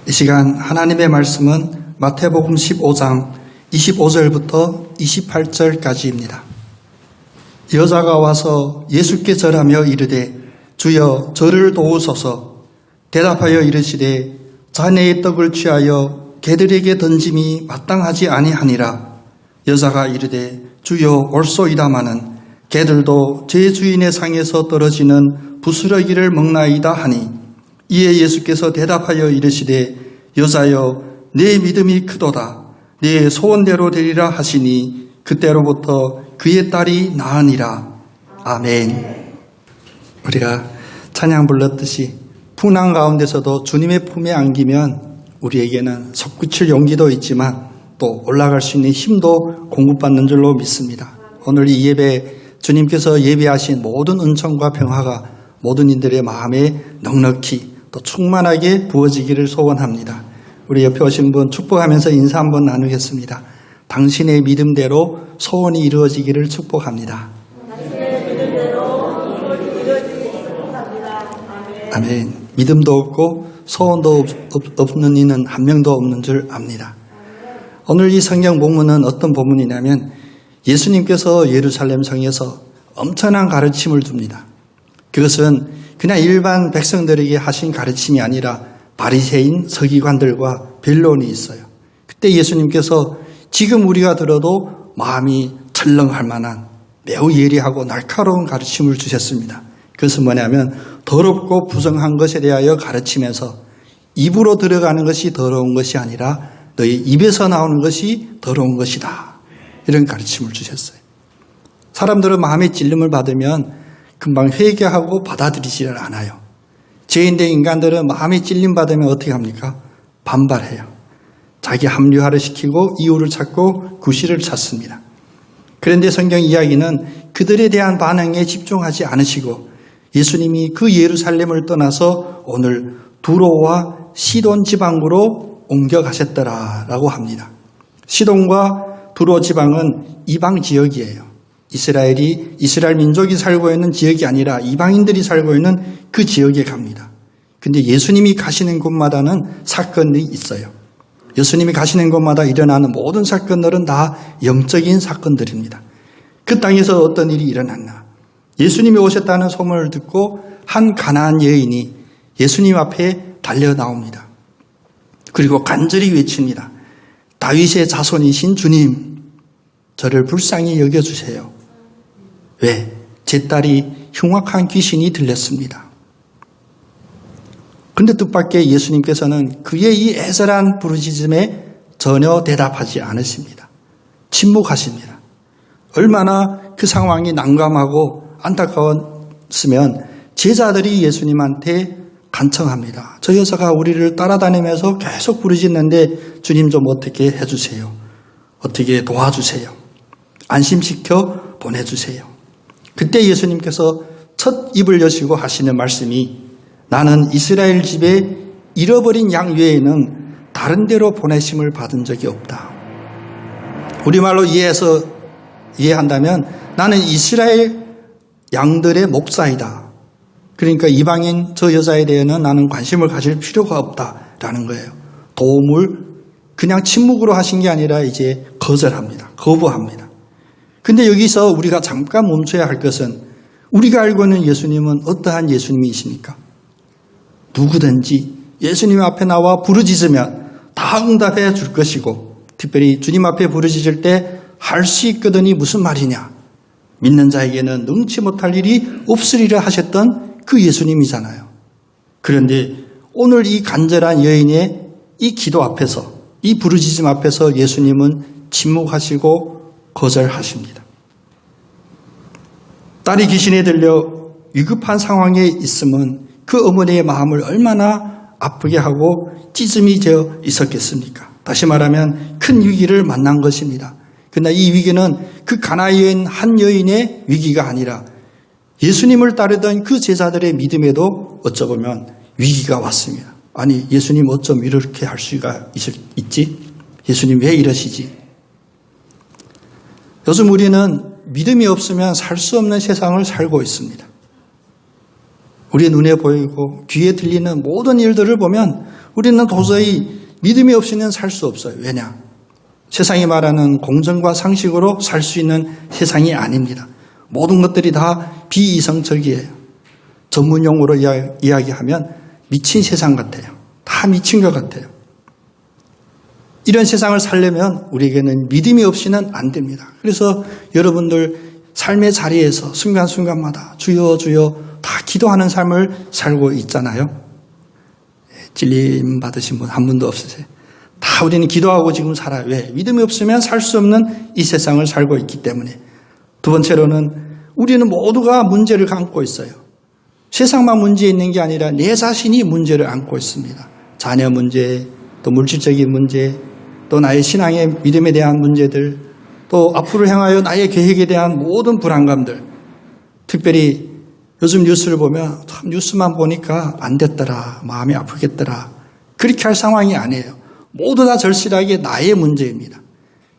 이 시간 하나님의 말씀은 마태복음 15장 25절부터 28절까지입니다. 여자가 와서 예수께 절하며 이르되 주여 저를 도우소서. 대답하여 이르시되 자네의 떡을 취하여 개들에게 던짐이 마땅하지 아니하니라. 여자가 이르되 주여 옳소이다마는 개들도 제 주인의 상에서 떨어지는 부스러기를 먹나이다 하니, 이에 예수께서 대답하여 이르시되 여자여 내 믿음이 크도다. 내 소원대로 되리라 하시니 그때로부터 그의 딸이 나으니라. 아멘. 우리가 찬양 불렀듯이 풍랑 가운데서도 주님의 품에 안기면 우리에게는 솟구칠 용기도 있지만 또 올라갈 수 있는 힘도 공급받는 줄로 믿습니다. 오늘 이 예배 주님께서 예배하신 모든 은총과 평화가 모든 이들의 마음에 넉넉히 또 충만하게 부어지기를 소원합니다. 우리 옆에 오신 분 축복하면서 인사 한번 나누겠습니다. 당신의 믿음대로 소원이 이루어지기를 축복합니다. 아멘. 믿음도 없고 소원도 없는 이는 한 명도 없는 줄 압니다. 오늘 이 성경 본문은 어떤 본문이냐면 예수님께서 예루살렘 성에서 엄청난 가르침을 줍니다. 그것은 그냥 일반 백성들에게 하신 가르침이 아니라 바리새인 서기관들과 변론이 있어요. 그때 예수님께서 지금 우리가 들어도 마음이 철렁할 만한 매우 예리하고 날카로운 가르침을 주셨습니다. 그것은 뭐냐면 더럽고 부정한 것에 대하여 가르치면서 입으로 들어가는 것이 더러운 것이 아니라 너희 입에서 나오는 것이 더러운 것이다. 이런 가르침을 주셨어요. 사람들은 마음의 찔림을 받으면 금방 회개하고 받아들이지를 않아요. 죄인된 인간들은 마음의 찔림 받으면 어떻게 합니까? 반발해요. 자기 합리화를 시키고 이유를 찾고 구실을 찾습니다. 그런데 성경 이야기는 그들에 대한 반응에 집중하지 않으시고 예수님이 그 예루살렘을 떠나서 오늘 두로와 시돈 지방으로 옮겨가셨더라라고 합니다. 시돈과 두로 지방은 이방 지역이에요. 이스라엘 민족이 살고 있는 지역이 아니라 이방인들이 살고 있는 그 지역에 갑니다. 근데 예수님이 가시는 곳마다는 사건이 있어요. 예수님이 가시는 곳마다 일어나는 모든 사건들은 다 영적인 사건들입니다. 그 땅에서 어떤 일이 일어났나? 예수님이 오셨다는 소문을 듣고 한 가나안 여인이 예수님 앞에 달려 나옵니다. 그리고 간절히 외칩니다. 다윗의 자손이신 주님, 저를 불쌍히 여겨주세요. 왜? 제 딸이 흉악한 귀신이 들렸습니다. 그런데 뜻밖의 예수님께서는 그의 이 애절한 부르짖음에 전혀 대답하지 않으십니다. 침묵하십니다. 얼마나 그 상황이 난감하고 안타까웠으면 제자들이 예수님한테 간청합니다. 저 여자가 우리를 따라다니면서 계속 부르짖는데 주님 좀 어떻게 해주세요. 어떻게 도와주세요. 안심시켜 보내주세요. 그때 예수님께서 첫 입을 여시고 하시는 말씀이 나는 이스라엘 집에 잃어버린 양 외에는 다른 데로 보내심을 받은 적이 없다. 우리말로 이해한다면 나는 이스라엘 양들의 목사이다. 그러니까 이방인 저 여자에 대해서는 나는 관심을 가질 필요가 없다라는 거예요. 도움을 그냥 침묵으로 하신 게 아니라 이제 거절합니다. 거부합니다. 근데 여기서 우리가 잠깐 멈춰야 할 것은 우리가 알고 있는 예수님은 어떠한 예수님이십니까? 누구든지 예수님 앞에 나와 부르짖으면 다 응답해 줄 것이고 특별히 주님 앞에 부르짖을 때 할 수 있거든이 무슨 말이냐? 믿는 자에게는 능치 못할 일이 없으리라 하셨던 그 예수님이잖아요. 그런데 오늘 이 간절한 여인의 이 기도 앞에서 이 부르짖음 앞에서 예수님은 침묵하시고 거절하십니다. 딸이 귀신에 들려 위급한 상황에 있으면 그 어머니의 마음을 얼마나 아프게 하고 찢음이 되어 있었겠습니까? 다시 말하면 큰 위기를 만난 것입니다. 그러나 이 위기는 그 가나안 한 여인의 위기가 아니라 예수님을 따르던 그 제자들의 믿음에도 어쩌보면 위기가 왔습니다. 아니 예수님 어쩜 이렇게 할 수가 있지? 예수님 왜 이러시지? 요즘 우리는 믿음이 없으면 살 수 없는 세상을 살고 있습니다. 우리의 눈에 보이고 귀에 들리는 모든 일들을 보면 우리는 도저히 믿음이 없이는 살 수 없어요. 왜냐? 세상이 말하는 공정과 상식으로 살 수 있는 세상이 아닙니다. 모든 것들이 다 비이성적이에요. 전문용어로 이야기하면 미친 세상 같아요. 다 미친 것 같아요. 이런 세상을 살려면 우리에게는 믿음이 없이는 안 됩니다. 그래서 여러분들 삶의 자리에서 순간순간마다 주여 주여 다 기도하는 삶을 살고 있잖아요. 찔림 받으신 분 한 분도 없으세요? 다 우리는 기도하고 지금 살아요. 왜? 믿음이 없으면 살 수 없는 이 세상을 살고 있기 때문에. 두 번째로는 우리는 모두가 문제를 안고 있어요. 세상만 문제 있는 게 아니라 내 자신이 문제를 안고 있습니다. 자녀 문제, 또 물질적인 문제, 또 나의 신앙의 믿음에 대한 문제들, 또 앞으로 향하여 나의 계획에 대한 모든 불안감들. 특별히 요즘 뉴스를 보면 참 뉴스만 보니까 안 됐더라, 마음이 아프겠더라. 그렇게 할 상황이 아니에요. 모두 다 절실하게 나의 문제입니다.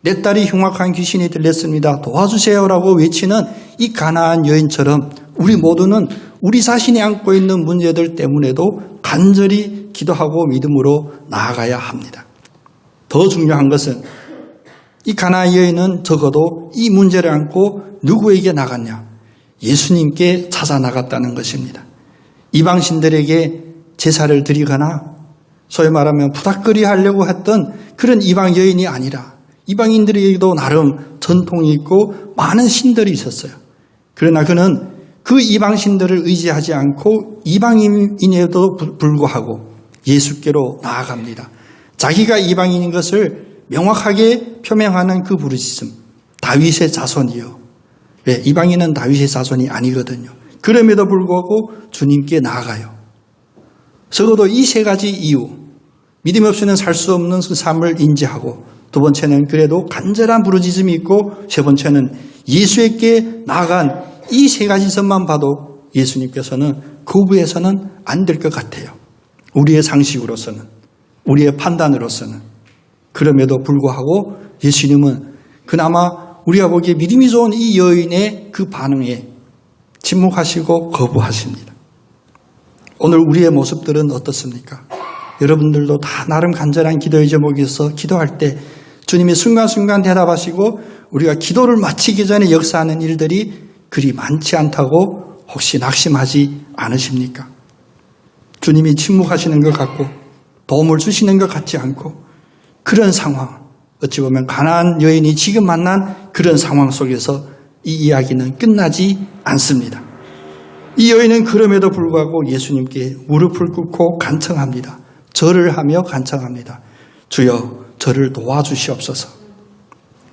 내 딸이 흉악한 귀신이 들렸습니다. 도와주세요라고 외치는 이 가나안 여인처럼 우리 모두는 우리 자신이 안고 있는 문제들 때문에도 간절히 기도하고 믿음으로 나아가야 합니다. 더 중요한 것은 이 가나안 여인은 적어도 이 문제를 안고 누구에게 나갔냐? 예수님께 찾아 나갔다는 것입니다. 이방신들에게 제사를 드리거나 소위 말하면 부닥거리 하려고 했던 그런 이방 여인이 아니라 이방인들에게도 나름 전통이 있고 많은 신들이 있었어요. 그러나 그는 그 이방신들을 의지하지 않고 이방인에도 불구하고 예수께로 나아갑니다. 자기가 이방인인 것을 명확하게 표명하는 그 부르짖음, 다윗의 자손이요. 왜? 이방인은 다윗의 자손이 아니거든요. 그럼에도 불구하고 주님께 나아가요. 적어도 이 세 가지 이유, 믿음 없이는 살 수 없는 그 삶을 인지하고, 두 번째는 그래도 간절한 부르짖음이 있고, 세 번째는 예수에게 나아간 이 세 가지 점만 봐도 예수님께서는 거부해서는 안 될 것 같아요. 우리의 상식으로서는, 우리의 판단으로서는. 그럼에도 불구하고 예수님은 그나마 우리가 보기에 믿음이 좋은 이 여인의 그 반응에 침묵하시고 거부하십니다. 오늘 우리의 모습들은 어떻습니까? 여러분들도 다 나름 간절한 기도의 제목이 있어 기도할 때 주님이 순간순간 대답하시고 우리가 기도를 마치기 전에 역사하는 일들이 그리 많지 않다고 혹시 낙심하지 않으십니까? 주님이 침묵하시는 것 같고 도움을 주시는 것 같지 않고 그런 상황, 어찌 보면 가나안 여인이 지금 만난 그런 상황 속에서 이 이야기는 끝나지 않습니다. 이 여인은 그럼에도 불구하고 예수님께 무릎을 꿇고 간청합니다. 절을 하며 간청합니다. 주여 저를 도와주시옵소서.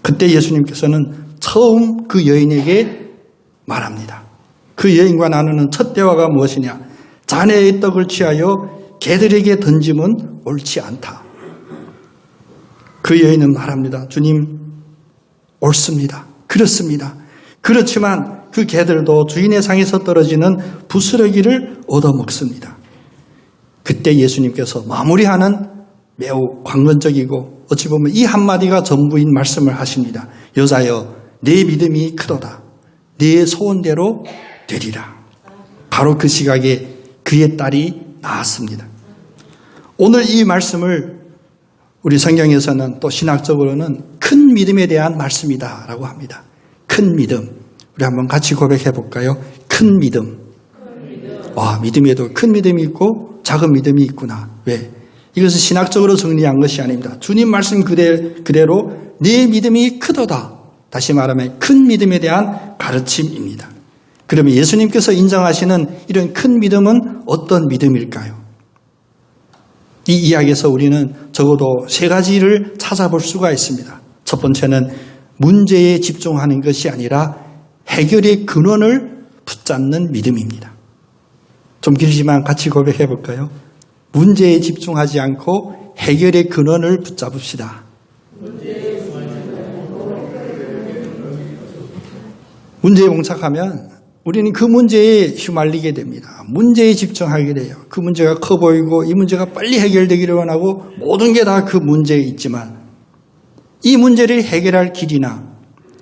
그때 예수님께서는 처음 그 여인에게 말합니다. 그 여인과 나누는 첫 대화가 무엇이냐? 자네의 떡을 취하여 개들에게 던짐은 옳지 않다. 그 여인은 말합니다. 주님, 옳습니다. 그렇습니다. 그렇지만 그 개들도 주인의 상에서 떨어지는 부스러기를 얻어먹습니다. 그때 예수님께서 마무리하는 매우 관건적이고 어찌 보면 이 한마디가 전부인 말씀을 하십니다. 여자여, 내 믿음이 크도다. 네 소원대로 되리라. 바로 그 시각에 그의 딸이 나았습니다. 오늘 이 말씀을 우리 성경에서는 또 신학적으로는 큰 믿음에 대한 말씀이다라고 합니다. 큰 믿음. 우리 한번 같이 고백해 볼까요? 큰 믿음. 와, 믿음에도 큰 믿음이 있고 작은 믿음이 있구나. 왜? 이것을 신학적으로 정리한 것이 아닙니다. 주님 말씀 그대로 네 믿음이 크도다. 다시 말하면 큰 믿음에 대한 가르침입니다. 그러면 예수님께서 인정하시는 이런 큰 믿음은 어떤 믿음일까요? 이 이야기에서 우리는 적어도 세 가지를 찾아볼 수가 있습니다. 첫 번째는 문제에 집중하는 것이 아니라 해결의 근원을 붙잡는 믿음입니다. 좀 길지만 같이 고백해 볼까요? 문제에 집중하지 않고 해결의 근원을 붙잡읍시다. 문제에 봉착하면 우리는 그 문제에 휘말리게 됩니다. 문제에 집중하게 돼요. 그 문제가 커 보이고 이 문제가 빨리 해결되기를 원하고 모든 게 다 그 문제에 있지만 이 문제를 해결할 길이나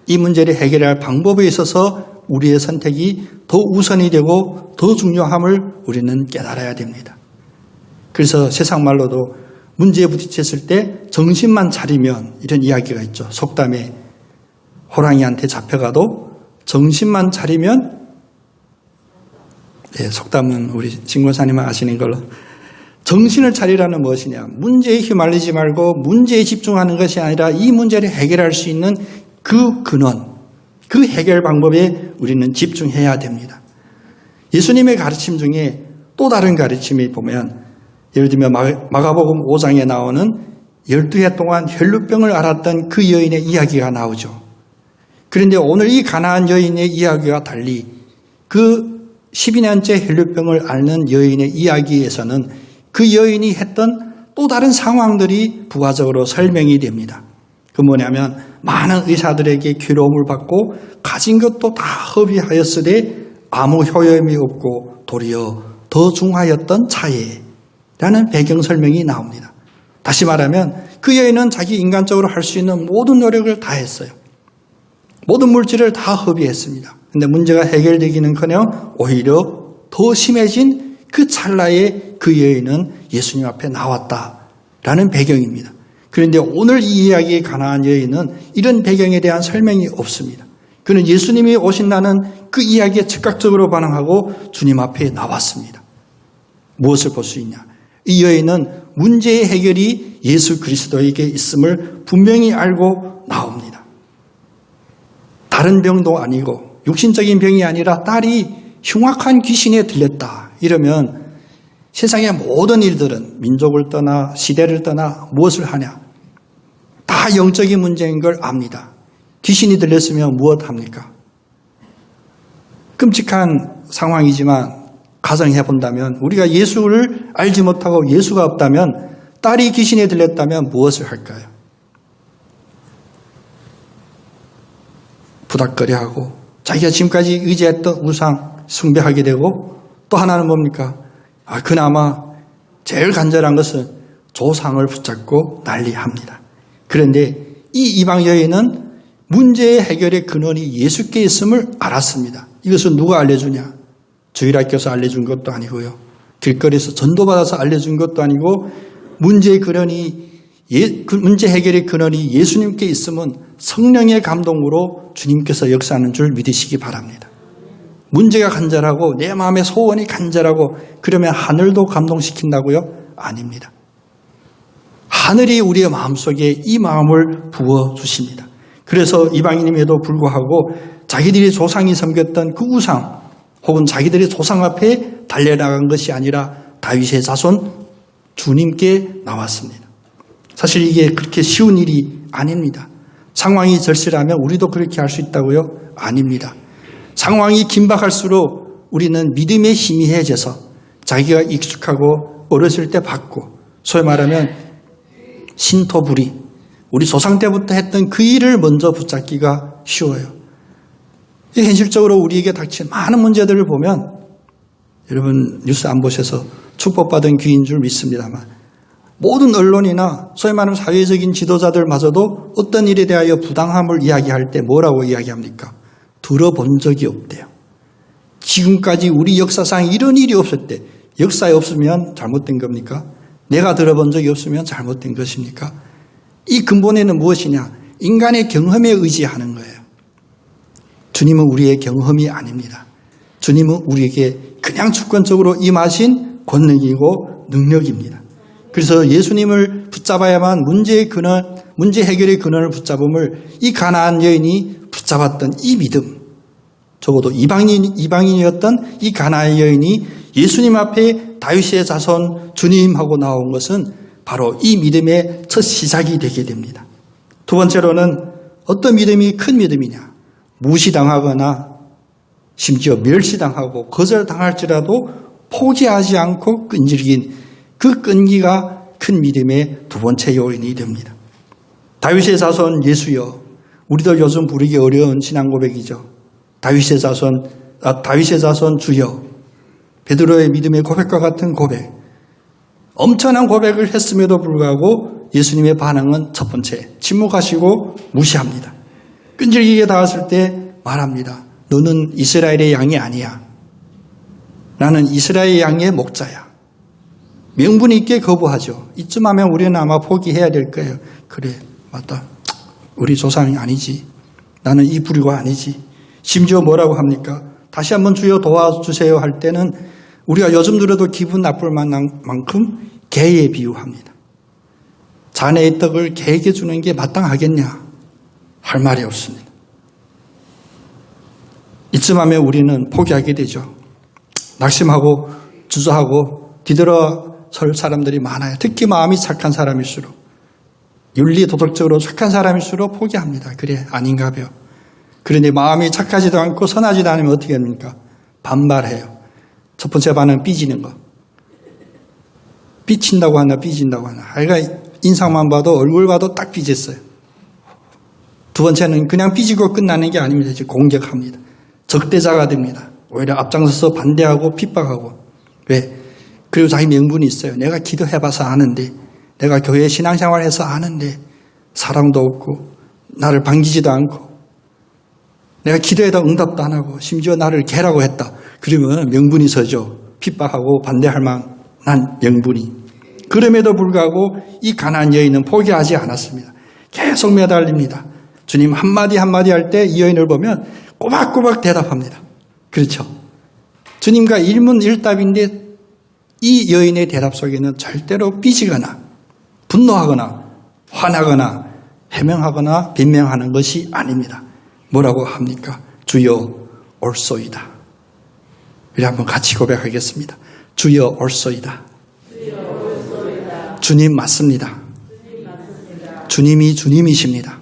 이 문제를 해결할 방법에 있어서 우리의 선택이 더 우선이 되고 더 중요함을 우리는 깨달아야 됩니다. 그래서 세상 말로도 문제에 부딪혔을 때 정신만 차리면 이런 이야기가 있죠. 속담에 호랑이한테 잡혀가도 정신만 차리면, 네, 속담은 우리 진권사님만 아시는 걸로. 정신을 차리라는 무엇이냐? 문제에 휘말리지 말고 문제에 집중하는 것이 아니라 이 문제를 해결할 수 있는 그 근원, 그 해결 방법에 우리는 집중해야 됩니다. 예수님의 가르침 중에 또 다른 가르침이 보면, 예를 들면 마가복음 5장에 나오는 12해 동안 혈루병을 앓았던 그 여인의 이야기가 나오죠. 그런데 오늘 이 가나안 여인의 이야기와 달리 그 12년째 혈루병을 앓는 여인의 이야기에서는 그 여인이 했던 또 다른 상황들이 부가적으로 설명이 됩니다. 그 뭐냐면 많은 의사들에게 괴로움을 받고 가진 것도 다 허비하였으되 아무 효험이 없고 도리어 더 중하였던 차에라는 배경 설명이 나옵니다. 다시 말하면 그 여인은 자기 인간적으로 할 수 있는 모든 노력을 다 했어요. 모든 물질을 다 허비했습니다. 그런데 문제가 해결되기는커녕 오히려 더 심해진 그 찰나에 그 여인은 예수님 앞에 나왔다라는 배경입니다. 그런데 오늘 이 이야기의 가나안 여인은 이런 배경에 대한 설명이 없습니다. 그는 예수님이 오신다는 그 이야기에 즉각적으로 반응하고 주님 앞에 나왔습니다. 무엇을 볼 수 있냐? 이 여인은 문제의 해결이 예수 그리스도에게 있음을 분명히 알고 나옵니다. 다른 병도 아니고 육신적인 병이 아니라 딸이 흉악한 귀신에 들렸다. 이러면 세상의 모든 일들은 민족을 떠나 시대를 떠나 무엇을 하냐? 다 영적인 문제인 걸 압니다. 귀신이 들렸으면 무엇 합니까? 끔찍한 상황이지만 가정해 본다면 우리가 예수를 알지 못하고 예수가 없다면 딸이 귀신에 들렸다면 무엇을 할까요? 부닥거려하고 자기가 지금까지 의지했던 우상 숭배하게 되고 또 하나는 뭡니까? 그나마 제일 간절한 것은 조상을 붙잡고 난리합니다. 그런데 이 이방 여인은 문제의 해결의 근원이 예수께 있음을 알았습니다. 이것은 누가 알려주냐? 주일학교에서 알려준 것도 아니고요. 길거리에서 전도받아서 알려준 것도 아니고 문제 해결의 근원이 예수님께 있으면 성령의 감동으로 주님께서 역사하는 줄 믿으시기 바랍니다. 문제가 간절하고 내 마음의 소원이 간절하고 그러면 하늘도 감동시킨다고요? 아닙니다. 하늘이 우리의 마음속에 이 마음을 부어주십니다. 그래서 이방인임에도 불구하고 자기들이 조상이 섬겼던 그 우상 혹은 자기들의 조상 앞에 달려나간 것이 아니라 다윗의 자손 주님께 나왔습니다. 사실 이게 그렇게 쉬운 일이 아닙니다. 상황이 절실하면 우리도 그렇게 할 수 있다고요? 아닙니다. 상황이 긴박할수록 우리는 믿음의 힘이 해져서 자기가 익숙하고 어렸을 때 받고 소위 말하면 신토부리 우리 조상 때부터 했던 그 일을 먼저 붙잡기가 쉬워요. 현실적으로 우리에게 닥친 많은 문제들을 보면 여러분 뉴스 안 보셔서 축복받은 귀인 줄 믿습니다만 모든 언론이나 소위 말하면 사회적인 지도자들마저도 어떤 일에 대하여 부당함을 이야기할 때 뭐라고 이야기합니까? 들어본 적이 없대요. 지금까지 우리 역사상 이런 일이 없었대. 역사에 없으면 잘못된 겁니까? 내가 들어본 적이 없으면 잘못된 것입니까? 이 근본에는 무엇이냐? 인간의 경험에 의지하는 거예요. 주님은 우리의 경험이 아닙니다. 주님은 우리에게 그냥 주권적으로 임하신 권능이고 능력입니다. 그래서 예수님을 붙잡아야만 문제 해결의 근원을 붙잡음을 이 가나안 여인이 붙잡았던 이 믿음, 적어도 이방인이었던 이 가나안 여인이 예수님 앞에 다윗의 자손 주님하고 나온 것은 바로 이 믿음의 첫 시작이 되게 됩니다. 두 번째로는 어떤 믿음이 큰 믿음이냐? 무시당하거나 심지어 멸시당하고 거절당할지라도 포기하지 않고 끈질긴 그 끈기가 큰 믿음의 두 번째 요인이 됩니다. 다윗의 자손 예수여, 우리도 요즘 부르기 어려운 신앙 고백이죠. 다윗의 자손 주여. 베드로의 믿음의 고백과 같은 고백. 엄청난 고백을 했음에도 불구하고 예수님의 반응은 첫 번째, 침묵하시고 무시합니다. 끈질기게 닿았을 때 말합니다. 너는 이스라엘의 양이 아니야. 나는 이스라엘 양의 목자야. 명분 있게 거부하죠. 이쯤 하면 우리는 아마 포기해야 될 거예요. 그래, 맞다. 우리 조상이 아니지. 나는 이 부류가 아니지. 심지어 뭐라고 합니까? 다시 한번 주여 도와주세요 할 때는 우리가 요즘 들어도 기분 나쁠 만큼 개에 비유합니다. 자네의 떡을 개에게 주는 게 마땅하겠냐? 할 말이 없습니다. 이쯤 하면 우리는 포기하게 되죠. 낙심하고 주저하고 뒤돌아설 사람들이 많아요. 특히 마음이 착한 사람일수록, 윤리 도덕적으로 착한 사람일수록 포기합니다. 그래, 아닌가 봐요. 그런데 마음이 착하지도 않고 선하지도 않으면 어떻게 합니까? 반발해요. 첫 번째 반은 삐지는 거. 삐친다고 하나 삐진다고 하나. 아이가 인상만 봐도 얼굴 봐도 딱 삐졌어요. 두 번째는 그냥 삐지고 끝나는 게 아닙니다. 이제 공격합니다. 적대자가 됩니다. 오히려 앞장서서 반대하고 핍박하고. 왜? 그리고 자기 명분이 있어요. 내가 기도해봐서 아는데, 내가 교회 신앙생활해서 아는데 사랑도 없고 나를 반기지도 않고 내가 기도해도 응답도 안 하고 심지어 나를 개라고 했다. 그러면 명분이 서죠. 핍박하고 반대할 만한 명분이. 그럼에도 불구하고 이 가난한 여인은 포기하지 않았습니다. 계속 매달립니다. 주님 한마디 한마디 할 때 이 여인을 보면 꼬박꼬박 대답합니다. 그렇죠. 주님과 일문일답인데 이 여인의 대답 속에는 절대로 삐지거나 분노하거나 화나거나 해명하거나 변명하는 것이 아닙니다. 뭐라고 합니까? 주여 올소이다. 우리 한번 같이 고백하겠습니다. 주여 올소이다. 주님 맞습니다. 주님이 주님이십니다.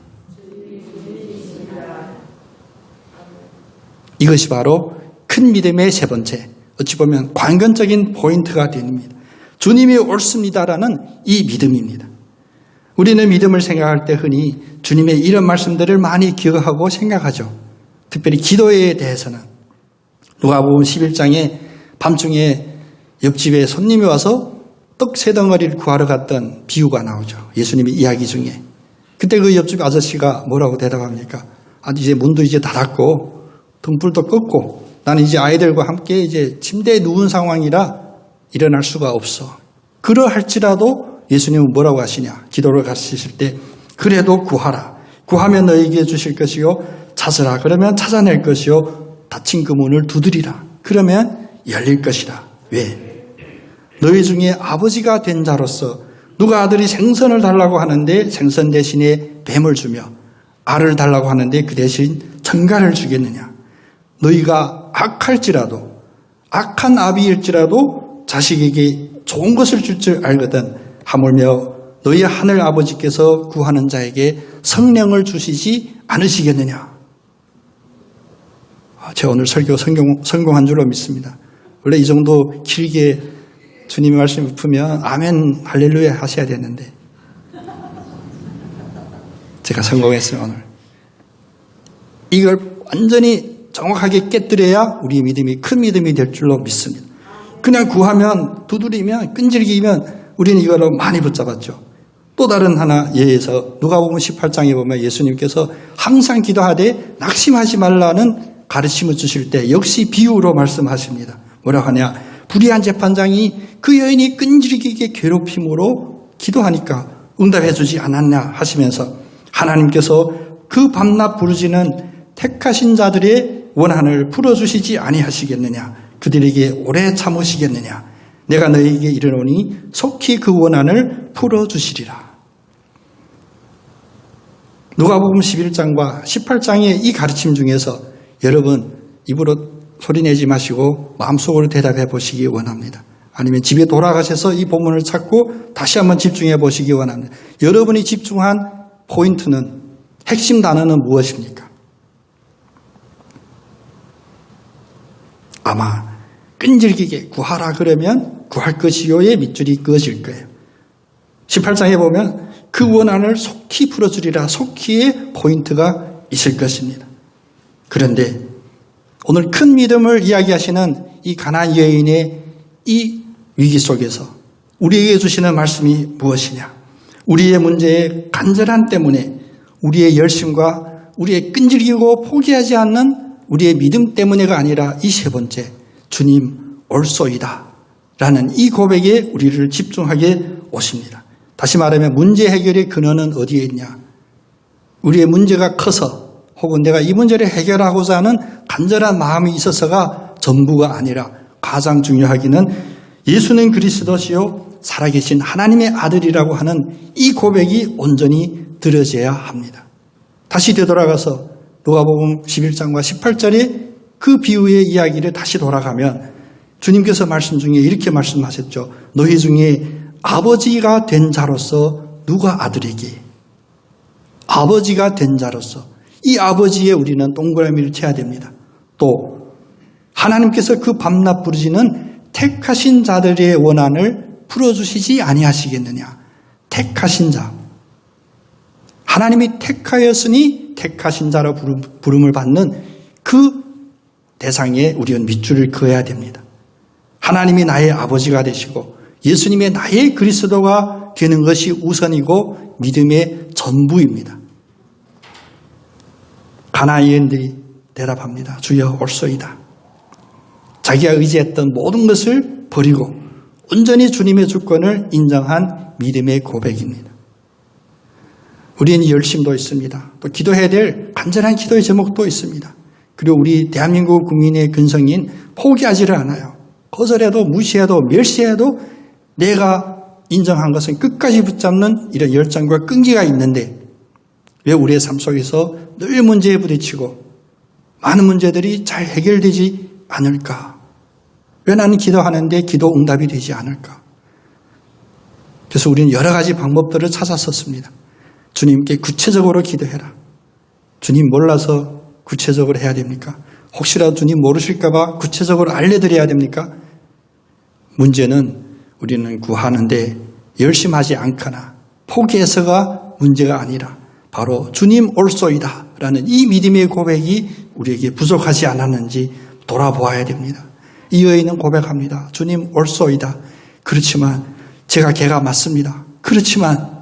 이것이 바로 큰 믿음의 세 번째, 어찌 보면 관건적인 포인트가 됩니다. 주님이 옳습니다라는 이 믿음입니다. 우리는 믿음을 생각할 때 흔히 주님의 이런 말씀들을 많이 기억하고 생각하죠. 특별히 기도에 대해서는 누가복음 11장에 밤중에 옆집에 손님이 와서 떡 세 덩어리를 구하러 갔던 비유가 나오죠. 예수님의 이야기 중에. 그때 그 옆집 아저씨가 뭐라고 대답합니까? 이제 문도 이제 닫았고 등불도 껐고 나는 이제 아이들과 함께 이제 침대에 누운 상황이라 일어날 수가 없어. 그러할지라도 예수님은 뭐라고 하시냐? 기도를 가르치실 때 그래도 구하라. 구하면 너에게 주실 것이요. 찾으라. 그러면 찾아낼 것이요. 닫힌 그 문을 두드리라. 그러면 열릴 것이라. 왜? 너희 중에 아버지가 된 자로서 누가 아들이 생선을 달라고 하는데 생선 대신에 뱀을 주며 알을 달라고 하는데 그 대신 전갈을 주겠느냐? 너희가 악할지라도 악한 아비일지라도 자식에게 좋은 것을 줄 줄 알거든 하물며 너희 하늘 아버지께서 구하는 자에게 성령을 주시지 않으시겠느냐? 제가 오늘 설교 성공한 줄로 믿습니다. 원래 이 정도 길게 주님의 말씀을 푸면 아멘 할렐루야 하셔야 되는데 제가 성공했어요. 오늘 이걸 완전히 정확하게 깨뜨려야 우리 믿음이 큰 믿음이 될 줄로 믿습니다. 그냥 구하면 두드리면 끈질기면 우리는 이거를 많이 붙잡았죠. 또 다른 하나 예에서 누가복음 18장에 보면 예수님께서 항상 기도하되 낙심하지 말라는 가르침을 주실 때 역시 비유로 말씀하십니다. 뭐라고 하냐? 불의한 재판장이 그 여인이 끈질기게 괴롭힘으로 기도하니까 응답해 주지 않았냐 하시면서 하나님께서 그 밤낮 부르짖는 택하신 자들의 원한을 풀어주시지 아니하시겠느냐? 그들에게 오래 참으시겠느냐? 내가 너희에게 이르노니 속히 그 원한을 풀어주시리라. 누가복음 11장과 18장의 이 가르침 중에서 여러분 입으로 소리내지 마시고 마음속으로 대답해 보시기 원합니다. 아니면 집에 돌아가셔서 이 본문을 찾고 다시 한번 집중해 보시기 원합니다. 여러분이 집중한 포인트는 핵심 단어는 무엇입니까? 아마 끈질기게 구하라 그러면 구할 것이요의 밑줄이 그어질 거예요. 18장에 보면 그 원한을 속히 풀어주리라 속히의 포인트가 있을 것입니다. 그런데 오늘 큰 믿음을 이야기하시는 이 가나안 여인의 이 위기 속에서 우리에게 주시는 말씀이 무엇이냐? 우리의 문제의 간절함 때문에 우리의 열심과 우리의 끈질기고 포기하지 않는 우리의 믿음 때문에가 아니라 이 세 번째, 주님 올소이다. 라는 이 고백에 우리를 집중하게 오십니다. 다시 말하면 문제 해결의 근원은 어디에 있냐? 우리의 문제가 커서 혹은 내가 이 문제를 해결하고자 하는 간절한 마음이 있어서가 전부가 아니라 가장 중요하기는 예수는 그리스도시요 살아계신 하나님의 아들이라고 하는 이 고백이 온전히 들어져야 합니다. 다시 되돌아가서 누가복음 11장과 18절의 그 비유의 이야기를 다시 돌아가면 주님께서 말씀 중에 이렇게 말씀하셨죠. 너희 중에 아버지가 된 자로서 누가 아들에게 아버지가 된 자로서 이 아버지에 우리는 동그라미를 쳐야 됩니다. 또 하나님께서 그 밤낮 부르시는 택하신 자들의 원한을 풀어주시지 아니하시겠느냐. 택하신 자. 하나님이 택하였으니 택하신 자로 부름을 받는 그 대상에 우리는 밑줄을 그어야 됩니다. 하나님이 나의 아버지가 되시고 예수님의 나의 그리스도가 되는 것이 우선이고 믿음의 전부입니다. 가나안 여인들이 대답합니다. 주여 올소이다. 자기가 의지했던 모든 것을 버리고 온전히 주님의 주권을 인정한 믿음의 고백입니다. 우리는 열심도 있습니다. 또 기도해야 될 간절한 기도의 제목도 있습니다. 그리고 우리 대한민국 국민의 근성인 포기하지를 않아요. 거절해도 무시해도 멸시해도 내가 인정한 것은 끝까지 붙잡는 이런 열정과 끈기가 있는데 왜 우리의 삶 속에서 늘 문제에 부딪히고 많은 문제들이 잘 해결되지 않을까? 왜 나는 기도하는데 기도 응답이 되지 않을까? 그래서 우리는 여러 가지 방법들을 찾았었습니다. 주님께 구체적으로 기도해라. 주님 몰라서 구체적으로 해야 됩니까? 혹시라도 주님 모르실까 봐 구체적으로 알려드려야 됩니까? 문제는 우리는 구하는데 열심하지 않거나 포기해서가 문제가 아니라 바로 주님 올소이다 라는 이 믿음의 고백이 우리에게 부족하지 않았는지 돌아보아야 됩니다. 이 여인은 고백합니다. 주님 올소이다. 그렇지만 제가 개가 맞습니다. 그렇지만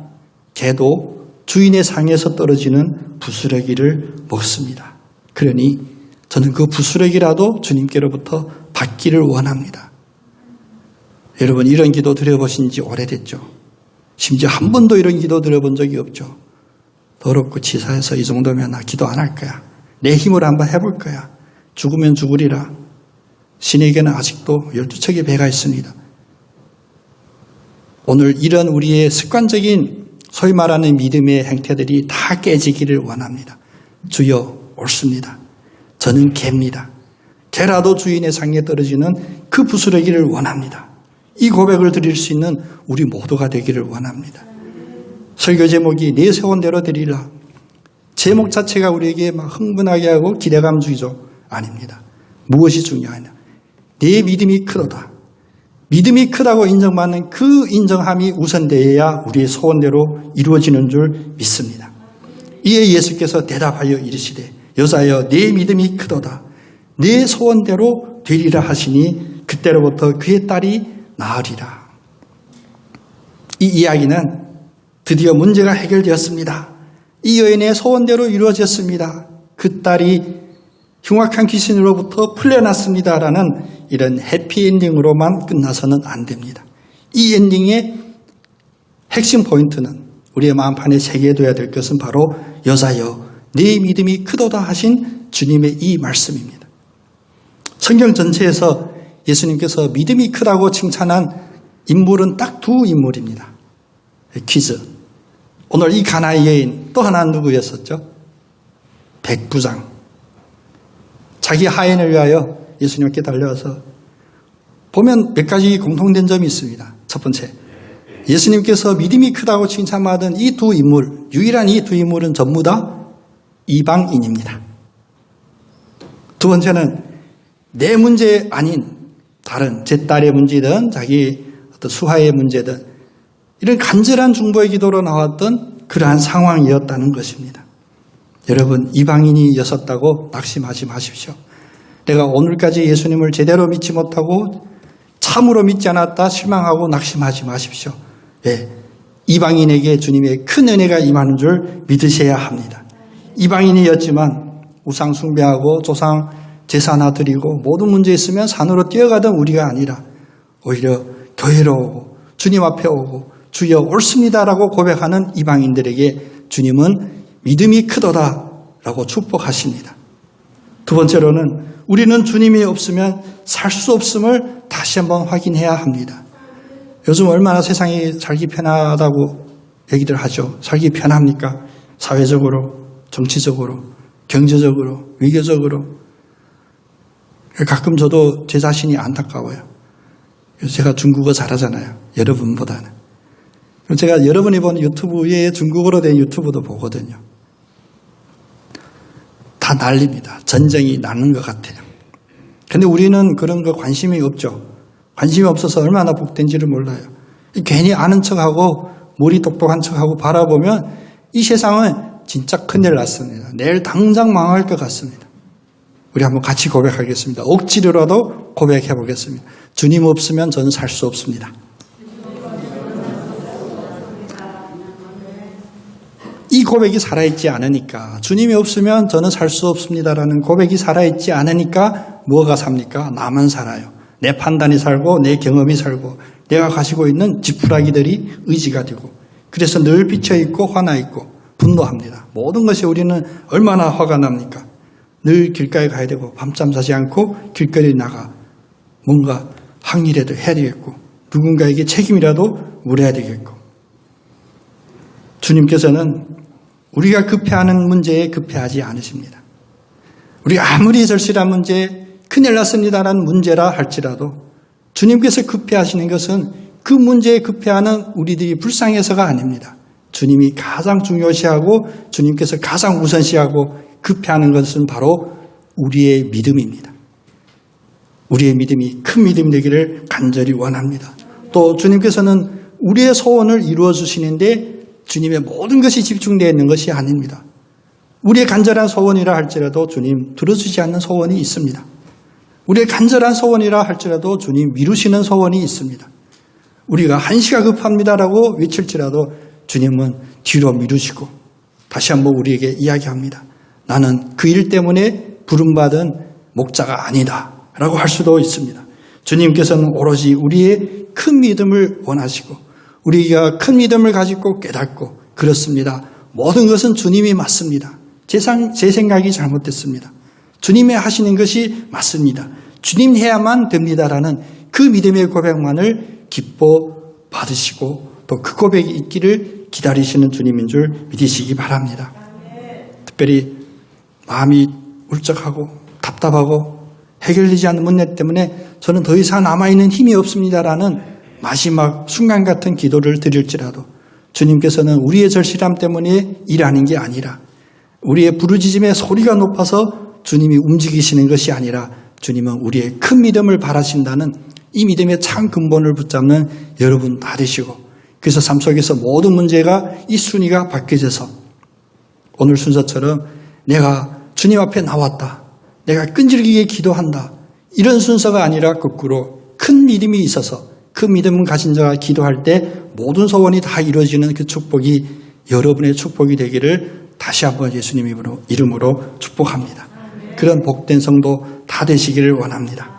개도 주인의 상에서 떨어지는 부스러기를 먹습니다. 그러니 저는 그 부스러기라도 주님께로부터 받기를 원합니다. 여러분 이런 기도 드려보신 지 오래됐죠. 심지어 한 번도 이런 기도 드려본 적이 없죠. 더럽고 치사해서 이 정도면 나 기도 안 할 거야. 내 힘으로 한번 해볼 거야. 죽으면 죽으리라. 신에게는 아직도 12척의 배가 있습니다. 오늘 이런 우리의 습관적인 소위 말하는 믿음의 행태들이 다 깨지기를 원합니다. 주여 옳습니다. 저는 개입니다. 개라도 주인의 상에 떨어지는 그 부스러기를 원합니다. 이 고백을 드릴 수 있는 우리 모두가 되기를 원합니다. 설교 제목이 내 세원대로 드리라. 제목 자체가 우리에게 막 흥분하게 하고 기대감 주의죠. 아닙니다. 무엇이 중요하냐. 내 믿음이 크도다. 믿음이 크다고 인정받는 그 인정함이 우선되어야 우리의 소원대로 이루어지는 줄 믿습니다. 이에 예수께서 대답하여 이르시되 여자여 내 믿음이 크도다. 내 소원대로 되리라 하시니 그때로부터 그의 딸이 나으리라. 이 이야기는 드디어 문제가 해결되었습니다. 이 여인의 소원대로 이루어졌습니다. 그 딸이 흉악한 귀신으로부터 풀려났습니다라는 이런 해피엔딩으로만 끝나서는 안 됩니다. 이 엔딩의 핵심 포인트는 우리의 마음판에 새겨둬야 될 것은 바로 여자여 네 믿음이 크도다 하신 주님의 이 말씀입니다. 성경 전체에서 예수님께서 믿음이 크다고 칭찬한 인물은 딱 두 인물입니다. 퀴즈. 오늘 이 가나안 여인 또 하나 누구였었죠? 백부장. 자기 하인을 위하여 예수님께 달려와서 보면 몇 가지 공통된 점이 있습니다. 첫 번째, 예수님께서 믿음이 크다고 칭찬받은 이 두 인물, 유일한 이 두 인물은 전부 다 이방인입니다. 두 번째는 내 문제 아닌 다른 제 딸의 문제든 자기 어떤 수하의 문제든 이런 간절한 중보의 기도로 나왔던 그러한 상황이었다는 것입니다. 여러분 이방인이었다고 낙심하지 마십시오. 내가 오늘까지 예수님을 제대로 믿지 못하고 참으로 믿지 않았다 실망하고 낙심하지 마십시오. 예, 이방인에게 주님의 큰 은혜가 임하는 줄 믿으셔야 합니다. 이방인이었지만 우상 숭배하고 조상 제사 하나 드리고 모든 문제 있으면 산으로 뛰어가던 우리가 아니라 오히려 교회로 오고 주님 앞에 오고 주여 옳습니다라고 고백하는 이방인들에게 주님은 믿음이 크도다라고 축복하십니다. 두 번째로는 우리는 주님이 없으면 살 수 없음을 다시 한번 확인해야 합니다. 요즘 얼마나 세상이 살기 편하다고 얘기들 하죠. 살기 편합니까? 사회적으로, 정치적으로, 경제적으로, 외교적으로. 가끔 저도 제 자신이 안타까워요. 제가 중국어 잘하잖아요. 여러분보다는. 제가 여러분이 본 유튜브에 중국어로 된 유튜브도 보거든요. 다 난립니다. 전쟁이 나는 것 같아요. 근데 우리는 그런 거 관심이 없죠. 관심이 없어서 얼마나 복된지를 몰라요. 괜히 아는 척하고 머리 똑똑한 척하고 바라보면 이 세상은 진짜 큰일 났습니다. 내일 당장 망할 것 같습니다. 우리 한번 같이 고백하겠습니다. 억지로라도 고백해 보겠습니다. 주님 없으면 저는 살 수 없습니다. 이 고백이 살아있지 않으니까, 주님이 없으면 저는 살 수 없습니다라는 고백이 살아있지 않으니까 뭐가 삽니까? 나만 살아요. 내 판단이 살고 내 경험이 살고 내가 가지고 있는 지푸라기들이 의지가 되고, 그래서 늘 비쳐있고 화나있고 분노합니다. 모든 것이 우리는 얼마나 화가 납니까? 늘 길가에 가야 되고 밤잠 자지 않고 길거리에 나가 뭔가 항의라도 해야 되겠고 누군가에게 책임이라도 물어야 되겠고, 주님께서는 우리가 급해하는 문제에 급해하지 않으십니다. 우리가 아무리 절실한 문제, 큰일 났습니다라는 문제라 할지라도 주님께서 급해하시는 것은 그 문제에 급해하는 우리들이 불쌍해서가 아닙니다. 주님이 가장 중요시하고 주님께서 가장 우선시하고 급해하는 것은 바로 우리의 믿음입니다. 우리의 믿음이 큰 믿음이 되기를 간절히 원합니다. 또 주님께서는 우리의 소원을 이루어 주시는데 주님의 모든 것이 집중되어 있는 것이 아닙니다. 우리의 간절한 소원이라 할지라도 주님 들어주지 않는 소원이 있습니다. 우리의 간절한 소원이라 할지라도 주님 미루시는 소원이 있습니다. 우리가 한시가 급합니다라고 외칠지라도 주님은 뒤로 미루시고 다시 한번 우리에게 이야기합니다. 나는 그 일 때문에 부름받은 목자가 아니다 라고 할 수도 있습니다. 주님께서는 오로지 우리의 큰 믿음을 원하시고 우리가 큰 믿음을 가지고 깨닫고, 그렇습니다, 모든 것은 주님이 맞습니다. 제 생각이 잘못됐습니다. 주님이 하시는 것이 맞습니다. 주님 해야만 됩니다라는 그 믿음의 고백만을 기뻐 받으시고 또 그 고백이 있기를 기다리시는 주님인 줄 믿으시기 바랍니다. 특별히 마음이 울적하고 답답하고 해결되지 않는 문제 때문에 저는 더 이상 남아있는 힘이 없습니다라는 마지막 순간 같은 기도를 드릴지라도 주님께서는 우리의 절실함 때문에 일하는 게 아니라 우리의 부르짖음의 소리가 높아서 주님이 움직이시는 것이 아니라 주님은 우리의 큰 믿음을 바라신다는 이 믿음의 참 근본을 붙잡는 여러분 다 되시고, 그래서 삶 속에서 모든 문제가 이 순위가 바뀌어져서 오늘 순서처럼 내가 주님 앞에 나왔다, 내가 끈질기게 기도한다, 이런 순서가 아니라 거꾸로 큰 믿음이 있어서 그 믿음을 가진 자가 기도할 때 모든 소원이 다 이루어지는 그 축복이 여러분의 축복이 되기를 다시 한번 예수님 이름으로 축복합니다. 그런 복된 성도 다 되시기를 원합니다.